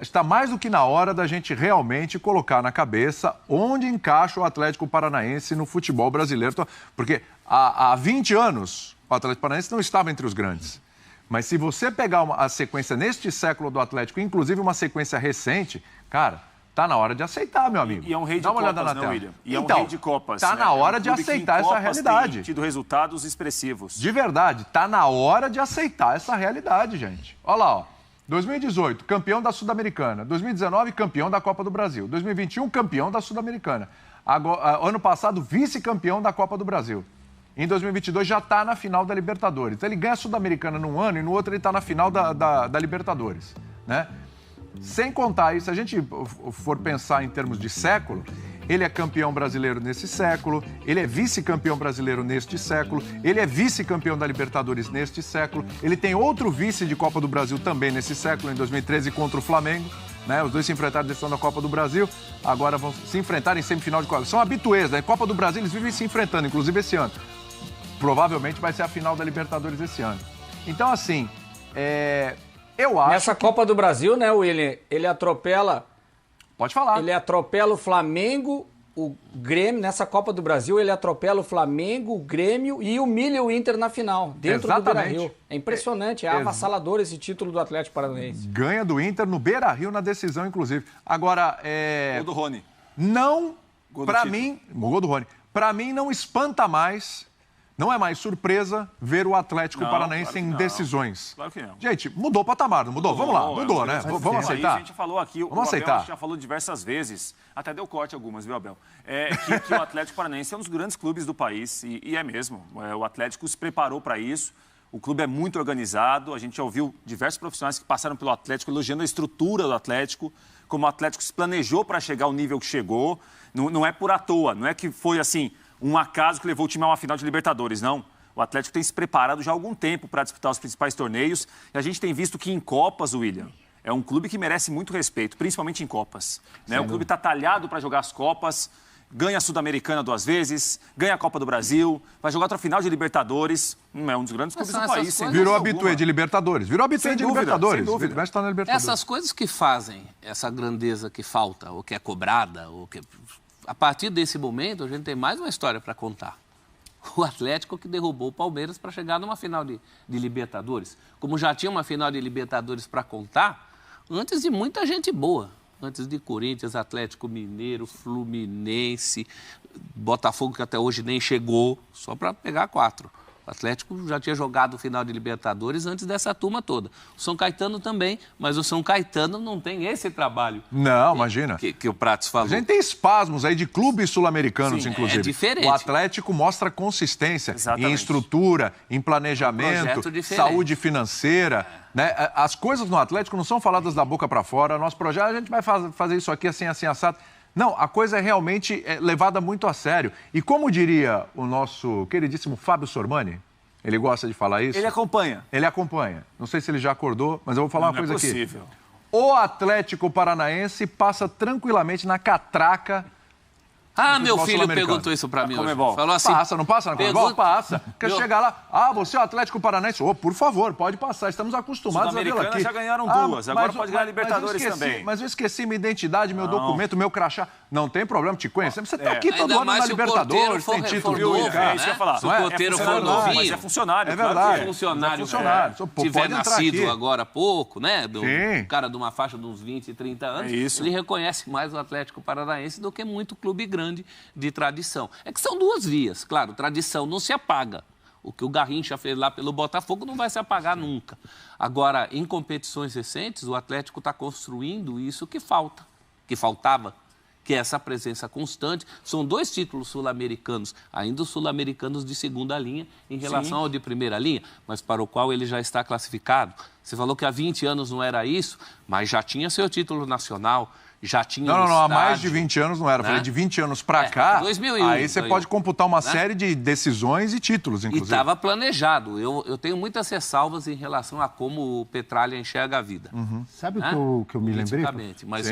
está mais do que na hora da gente realmente colocar na cabeça onde encaixa o Atlético Paranaense no futebol brasileiro. Porque há 20 anos o Atlético Paranaense não estava entre os grandes. Mas se você pegar a sequência neste século do Atlético, inclusive uma sequência recente, cara, tá na hora de aceitar, meu amigo. E é um rei de Dá uma Copas, olhada na né, tela. William? E é então, um rei de Copas. Tá na hora de aceitar essa realidade. Tem tido resultados expressivos. De verdade, tá na hora de aceitar essa realidade, gente. Olha lá, ó. 2018, campeão da Sul-Americana. 2019, campeão da Copa do Brasil. 2021, campeão da Sul-Americana. Ano passado, vice-campeão da Copa do Brasil. Em 2022, já está na final da Libertadores. Então, ele ganha a Sul-Americana num ano e no outro ele está na final da Libertadores, né? Sem contar isso, se a gente for pensar em termos de século, ele é campeão brasileiro nesse século, ele é vice-campeão brasileiro neste século, ele é vice-campeão da Libertadores neste século, ele tem outro vice de Copa do Brasil também nesse século, em 2013, contra o Flamengo, né? Os dois se enfrentaram decisão da Copa do Brasil, agora vão se enfrentar em semifinal de Copa. São habituês, né? Copa do Brasil eles vivem se enfrentando, inclusive esse ano. Provavelmente vai ser a final da Libertadores esse ano. Então, assim, eu acho... Nessa Copa do Brasil, né, William, ele atropela... Pode falar. Ele atropela o Flamengo, o Grêmio. Nessa Copa do Brasil, ele atropela o Flamengo, o Grêmio e humilha o Inter na final, dentro do Beira-Rio. É impressionante, é avassalador esse título do Atlético Paranaense. Ganha do Inter no Beira-Rio na decisão, inclusive. Agora, Gol do Rony. Não, pra mim... Gol do Rony. Pra mim, não espanta mais... Não é mais surpresa ver o Atlético Paranaense em decisões. Claro que não. Gente, mudou o patamar, não mudou? Vamos lá, mudou, né? Vamos aceitar? A gente falou aqui, Vamos aceitar. A gente já falou diversas vezes, até deu corte algumas, viu, Abel? Que o Atlético Paranaense é um dos grandes clubes do país, e é mesmo. O Atlético se preparou para isso, o clube é muito organizado, a gente já ouviu diversos profissionais que passaram pelo Atlético elogiando a estrutura do Atlético, como o Atlético se planejou para chegar ao nível que chegou. Não é por à toa, não é que foi assim... um acaso que levou o time a uma final de Libertadores, não. O Atlético tem se preparado já há algum tempo para disputar os principais torneios e a gente tem visto que em Copas, William, é um clube que merece muito respeito, principalmente em Copas. Né? O clube está talhado para jogar as Copas, ganha a Sul-Americana 2 vezes, ganha a Copa do Brasil, vai jogar outra final de Libertadores, é um dos grandes clubes do país. Virou habituê de Libertadores, Libertadores. Vai estar na Libertadores. Essas coisas que fazem essa grandeza que falta, ou que é cobrada, ou que... A partir desse momento, a gente tem mais uma história para contar. O Atlético que derrubou o Palmeiras para chegar numa final de Libertadores. Como já tinha uma final de Libertadores para contar, antes de muita gente boa. Antes de Corinthians, Atlético Mineiro, Fluminense, Botafogo, que até hoje nem chegou, só para pegar 4. O Atlético já tinha jogado o final de Libertadores antes dessa turma toda. O São Caetano também, mas o São Caetano não tem esse trabalho. Não, imagina. Que o Prates falou. A gente tem espasmos aí de clubes sul-americanos, inclusive. É diferente. O Atlético mostra consistência em estrutura, em planejamento, saúde financeira. Né? As coisas no Atlético não são faladas da boca para fora. Nosso projeto, a gente vai fazer isso aqui assim, assado. Não, a coisa é realmente levada muito a sério. E como diria o nosso queridíssimo Fábio Sormani, ele gosta de falar isso. Ele acompanha. Ele acompanha. Não sei se ele já acordou, mas eu vou falar uma coisa aqui. Não é possível. O Atlético Paranaense passa tranquilamente na catraca. Ah, meu filho perguntou isso pra mim hoje. Falou assim... Passa, não passa na Comebol? Passa. Quer chegar lá, você é o Atlético Paranaense? Por favor, pode passar, estamos acostumados a vê-lo aqui. Já ganharam 2, agora pode ganhar a Libertadores também. Mas eu esqueci minha identidade, meu documento, meu crachá. Não tem problema, te conhecemos. Você tá aqui todo ano na Libertadores, tem título. É isso que eu ia falar. Se o Porteiro for novinho... Mas é funcionário. É verdade. Funcionário. Tiver nascido agora há pouco, né? Do cara de uma faixa de uns 20, 30 anos. Ele reconhece mais o Atlético Paranaense do que muito clube grande de tradição. É que são 2 vias, claro, tradição não se apaga. O que o Garrincha fez lá pelo Botafogo não vai se apagar nunca. Agora, em competições recentes, o Atlético está construindo isso que faltava, que é essa presença constante. São 2 títulos sul-americanos, ainda os sul-americanos de segunda linha em relação ao de primeira linha, mas para o qual ele já está classificado. Você falou que há 20 anos não era isso, mas já tinha seu título nacional, já tinha Não, há mais de 20 anos não era. Né? Falei de 20 anos para cá, 2001, aí você pode computar uma série de decisões e títulos, inclusive. E estava planejado. Eu tenho muitas ressalvas em relação a como o Petralha enxerga a vida. Sabe o que eu me lembrei? Mas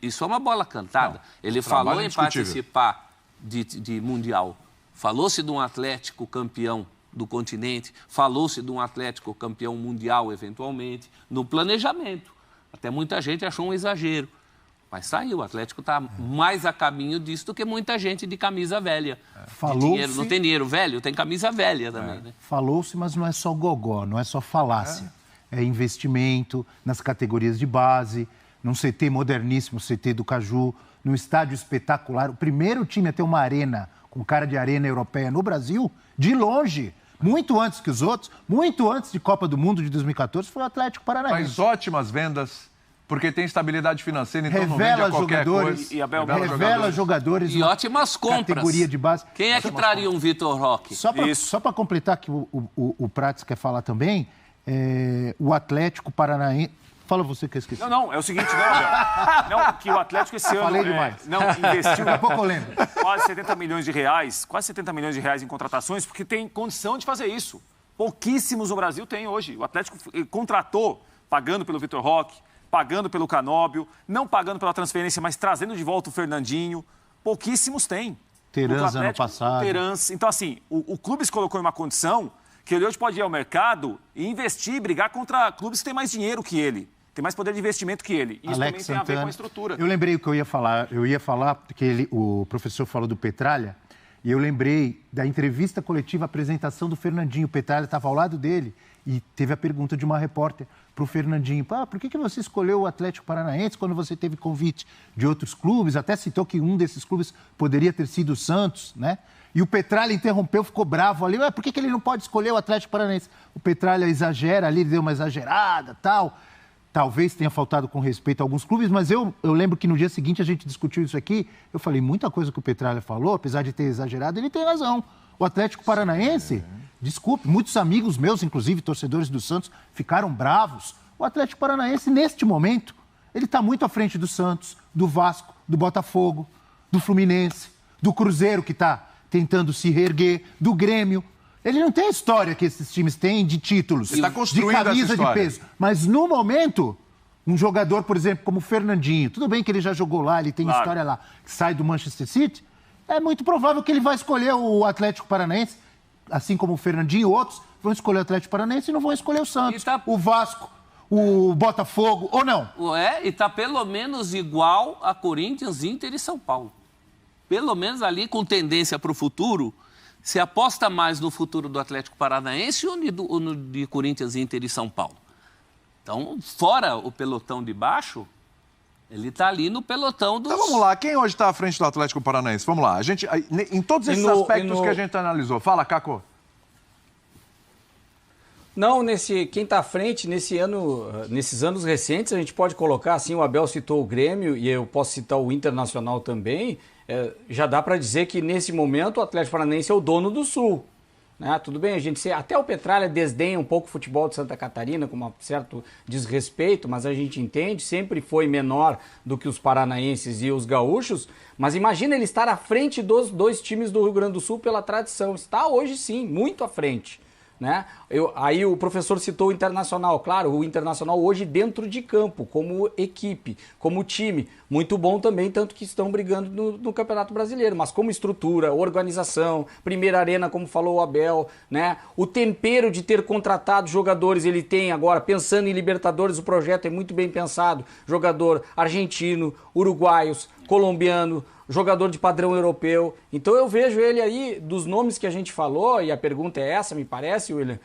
isso é uma bola cantada. Não, ele falou em participar de Mundial. Falou-se de um Atlético campeão do continente, falou-se de um Atlético campeão mundial, eventualmente, no planejamento. Até muita gente achou um exagero. Mas saiu, o Atlético está mais a caminho disso do que muita gente de camisa velha. Dinheiro, não tem dinheiro velho, tem camisa velha também. Né? Falou-se, mas não é só gogó, não é só falácia. É investimento nas categorias de base, num CT moderníssimo, CT do Caju, num estádio espetacular. O primeiro time a ter uma arena com cara de arena europeia no Brasil, de longe, muito antes que os outros, muito antes de Copa do Mundo de 2014, foi o Atlético Paranaense. Faz ótimas vendas. Porque tem estabilidade financeira, então não vende a qualquer coisa. Revela jogadores. E ótimas compras. Categoria de base. Quem é que traria um Vitor Roque? Só para completar que o Prats quer falar também, o Atlético Paranaense... Fala você que eu esqueci. Não, é o seguinte, Abel. Não, que o Atlético esse ano... Falei demais. Não, investiu... Daqui a pouco eu lembro. Quase 70 milhões de reais em contratações, porque tem condição de fazer isso. Pouquíssimos no Brasil têm hoje. O Atlético contratou, pagando pelo Vitor Roque, pagando pelo Canóbio, não pagando pela transferência, mas trazendo de volta o Fernandinho. Pouquíssimos têm. Terans ano passado. Então, assim, o clube se colocou em uma condição que ele hoje pode ir ao mercado e investir e brigar contra clubes que têm mais dinheiro que ele, tem mais poder de investimento que ele. Isso Alex também tem Santana. a ver com a estrutura. Eu lembrei o que eu ia falar. Eu ia falar porque o professor falou do Petralha e eu lembrei da entrevista coletiva, a apresentação do Fernandinho. O Petralha estava ao lado dele e teve a pergunta de uma repórter para o Fernandinho. Por que você escolheu o Atlético Paranaense quando você teve convite de outros clubes? Até citou que um desses clubes poderia ter sido o Santos, né? E o Petralha interrompeu, ficou bravo ali. Por que ele não pode escolher o Atlético Paranaense? O Petralha exagera ali, ele deu uma exagerada, tal. Talvez tenha faltado com respeito a alguns clubes, mas eu lembro que no dia seguinte a gente discutiu isso aqui. Eu falei, muita coisa que o Petralha falou, apesar de ter exagerado, ele tem razão. O Atlético Paranaense, desculpe, muitos amigos meus, inclusive torcedores do Santos, ficaram bravos. O Atlético Paranaense, neste momento, ele está muito à frente do Santos, do Vasco, do Botafogo, do Fluminense, do Cruzeiro, que está tentando se reerguer, do Grêmio. Ele não tem a história que esses times têm de títulos, ele tá construindo de camisa essa de história. peso. Mas, no momento, um jogador, por exemplo, como o Fernandinho, tudo bem que ele já jogou lá, ele tem história lá, que sai do Manchester City, é muito provável que ele vai escolher o Atlético Paranaense, assim como o Fernandinho, outros vão escolher o Atlético Paranaense e não vão escolher o Santos, o Vasco, o Botafogo, ou não? E está pelo menos igual a Corinthians, Inter e São Paulo. Pelo menos ali com tendência para o futuro, se aposta mais no futuro do Atlético Paranaense ou no de Corinthians, Inter e São Paulo. Então, fora o pelotão de baixo, ele está ali no pelotão dos... Então vamos lá, quem hoje está à frente do Atlético Paranaense? Vamos lá, em todos esses aspectos que a gente analisou. Fala, Caco. Não, quem está à frente nesses anos recentes, a gente pode colocar assim, o Abel citou o Grêmio e eu posso citar o Internacional também, já dá para dizer que nesse momento o Atlético Paranaense é o dono do Sul. Né? Tudo bem, até o Petralha desdenha um pouco o futebol de Santa Catarina com um certo desrespeito, mas a gente entende, sempre foi menor do que os paranaenses e os gaúchos, mas imagina ele estar à frente dos dois times do Rio Grande do Sul pela tradição. Está hoje sim, muito à frente. Né? Aí o professor citou o Internacional, claro, o Internacional hoje dentro de campo, como equipe, como time, muito bom também, tanto que estão brigando no Campeonato Brasileiro, mas como estrutura, organização, primeira arena, como falou o Abel, né? O tempero de ter contratado jogadores, ele tem agora, pensando em Libertadores, o projeto é muito bem pensado, jogador argentino, uruguaios, colombiano, jogador de padrão europeu. Então eu vejo ele aí, dos nomes que a gente falou, e a pergunta é essa, me parece, William,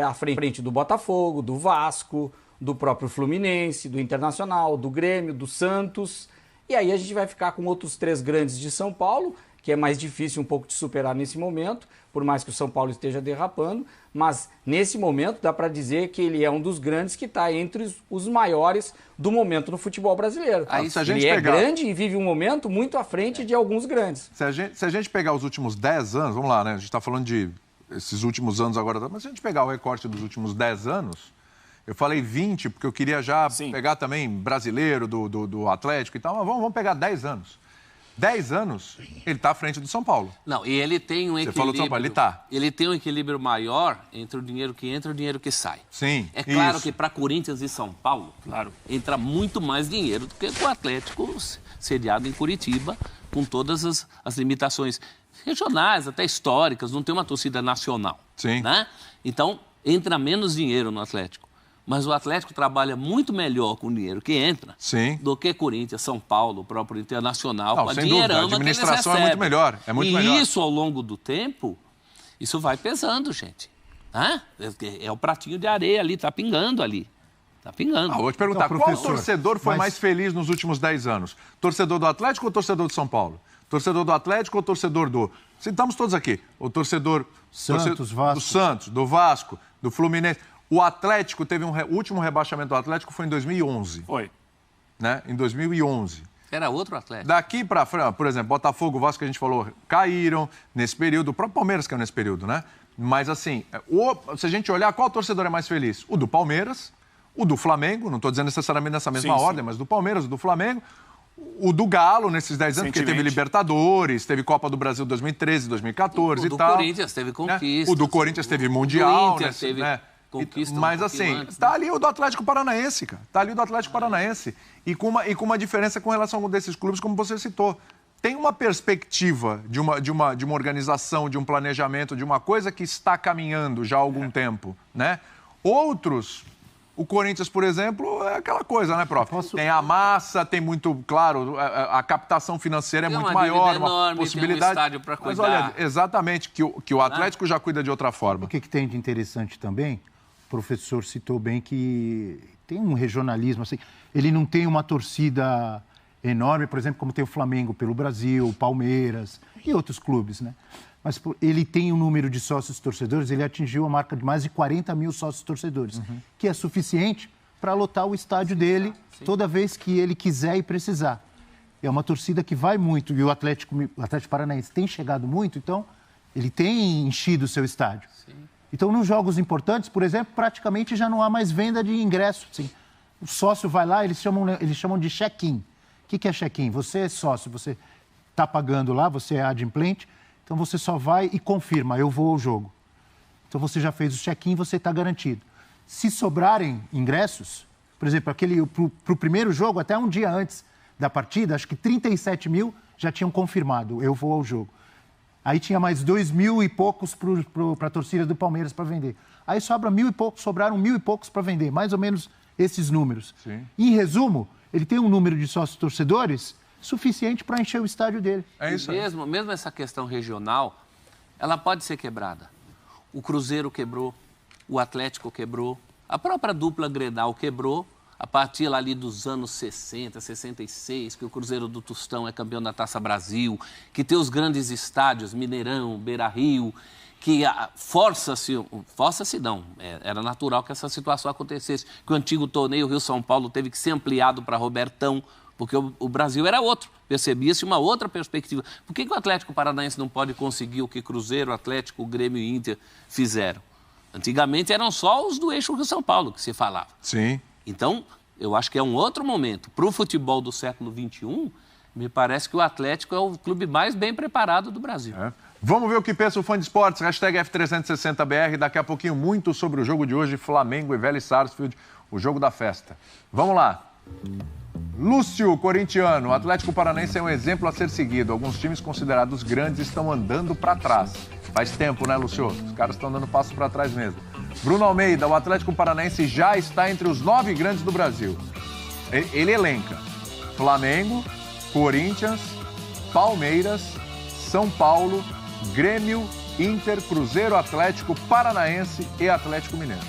à frente do Botafogo, do Vasco, do próprio Fluminense, do Internacional, do Grêmio, do Santos. E aí a gente vai ficar com outros 3 grandes de São Paulo, que é mais difícil um pouco de superar nesse momento, por mais que o São Paulo esteja derrapando, mas nesse momento dá para dizer que ele é um dos grandes que está entre os maiores do momento no futebol brasileiro. Aí, se a gente ele pegar... é grande e vive um momento muito à frente de alguns grandes. Se a gente pegar os últimos 10 anos, vamos lá, né? A gente está falando de esses últimos anos agora, mas se a gente pegar o recorte dos últimos 10 anos, eu falei 20 porque eu queria já pegar também brasileiro do Atlético e tal, mas vamos pegar 10 anos. 10 anos, ele está à frente do São Paulo. Não, e ele tem um equilíbrio... Você falou do São Paulo, ele está. Ele tem um equilíbrio maior entre o dinheiro que entra e o dinheiro que sai. Sim, é claro que para Corinthians e São Paulo, entra muito mais dinheiro do que o Atlético sediado em Curitiba, com todas as limitações regionais, até históricas, não tem uma torcida nacional. Sim. Né? Então, entra menos dinheiro no Atlético. Mas o Atlético trabalha muito melhor com o dinheiro que entra do que Corinthians, São Paulo, o próprio Internacional. Não, sem dúvida, a administração é muito melhor. É muito melhor. E isso, ao longo do tempo, isso vai pesando, gente. É o pratinho de areia ali, tá pingando ali. Tá pingando. Vou te perguntar, qual torcedor foi mais feliz nos últimos 10 anos? Torcedor do Atlético ou torcedor do São Paulo? Torcedor do Atlético ou torcedor do... Estamos todos aqui. O torcedor Vasco. Do Santos, do Vasco, do Fluminense. O Atlético teve o último rebaixamento do Atlético foi em 2011. Foi. Né? Em 2011. Era outro Atlético. Daqui para frente, por exemplo, Botafogo, Vasco, que a gente falou, caíram nesse período. O próprio Palmeiras caiu nesse período, né? Mas, assim, se a gente olhar, qual torcedor é mais feliz? O do Palmeiras, o do Flamengo, não estou dizendo necessariamente nessa mesma ordem, mas do Palmeiras, o do Flamengo, o do Galo nesses 10 anos, porque teve Libertadores, teve Copa do Brasil 2013, 2014 e tal. O do Corinthians teve conquistas. O do Corinthians teve Mundial. O Inter teve conquista. Mas assim, tá ali o do Atlético Paranaense, cara. Tá ali o do Atlético Paranaense. E com uma diferença com relação a algum desses clubes, como você citou. Tem uma perspectiva de uma organização, de um planejamento, de uma coisa que está caminhando já há algum tempo, né? Outros... O Corinthians, por exemplo, é aquela coisa, né, prof? Tem a massa, tem muito, claro, a captação financeira é muito maior, enorme, possibilidade. Tem um estádio para cuidar. Mas olha, exatamente, que o Atlético já cuida de outra forma. O que tem de interessante também, o professor citou bem que tem um regionalismo, assim, ele não tem uma torcida enorme, por exemplo, como tem o Flamengo pelo Brasil, o Palmeiras e outros clubes, né? Mas ele tem um número de sócios torcedores, ele atingiu a marca de mais de 40 mil sócios torcedores, que é suficiente para lotar o estádio dele toda vez que ele quiser e precisar. É uma torcida que vai muito, e o Atlético Paranaense tem chegado muito, então ele tem enchido o seu estádio. Sim. Então, nos jogos importantes, por exemplo, praticamente já não há mais venda de ingresso. Assim, o sócio vai lá, eles chamam de check-in. O que é check-in? Você é sócio, você está pagando lá, você é adimplente, então você só vai e confirma, eu vou ao jogo. Então você já fez o check-in, você está garantido. Se sobrarem ingressos, por exemplo, para o primeiro jogo, até um dia antes da partida, acho que 37 mil já tinham confirmado, eu vou ao jogo. Aí tinha mais 2 mil e poucos para a torcida do Palmeiras para vender. Aí sobraram 1.000 e poucos para vender, mais ou menos esses números. Sim. Em resumo, ele tem um número de sócios torcedores suficiente para encher o estádio dele. É isso aí. Mesmo essa questão regional, ela pode ser quebrada. O Cruzeiro quebrou, o Atlético quebrou, a própria dupla Grenal quebrou, a partir ali dos anos 60, 66, que o Cruzeiro do Tostão é campeão da Taça Brasil, que tem os grandes estádios, Mineirão, Beira-Rio, que força-se não, era natural que essa situação acontecesse, que o antigo torneio Rio-São Paulo teve que ser ampliado para Robertão, porque o Brasil era outro, percebia-se uma outra perspectiva. Por que o Atlético Paranaense não pode conseguir o que Cruzeiro, Atlético, Grêmio e Inter fizeram? Antigamente eram só os do eixo Rio-São Paulo que se falava. Sim. Então, eu acho que é um outro momento. Para o futebol do século XXI, me parece que o Atlético é o clube mais bem preparado do Brasil. Vamos ver o que pensa o fã de esportes, hashtag F360BR, daqui a pouquinho muito sobre o jogo de hoje, Flamengo e Vélez Sarsfield, o jogo da festa. Vamos lá. Lúcio, corintiano, o Atlético Paranaense é um exemplo a ser seguido. Alguns times considerados grandes estão andando para trás. Faz tempo, né, Lúcio? Os caras estão dando passos para trás mesmo. Bruno Almeida, o Atlético Paranaense já está entre os 9 grandes do Brasil. Ele elenca Flamengo, Corinthians, Palmeiras, São Paulo, Grêmio, Inter, Cruzeiro, Atlético Paranaense e Atlético Mineiro.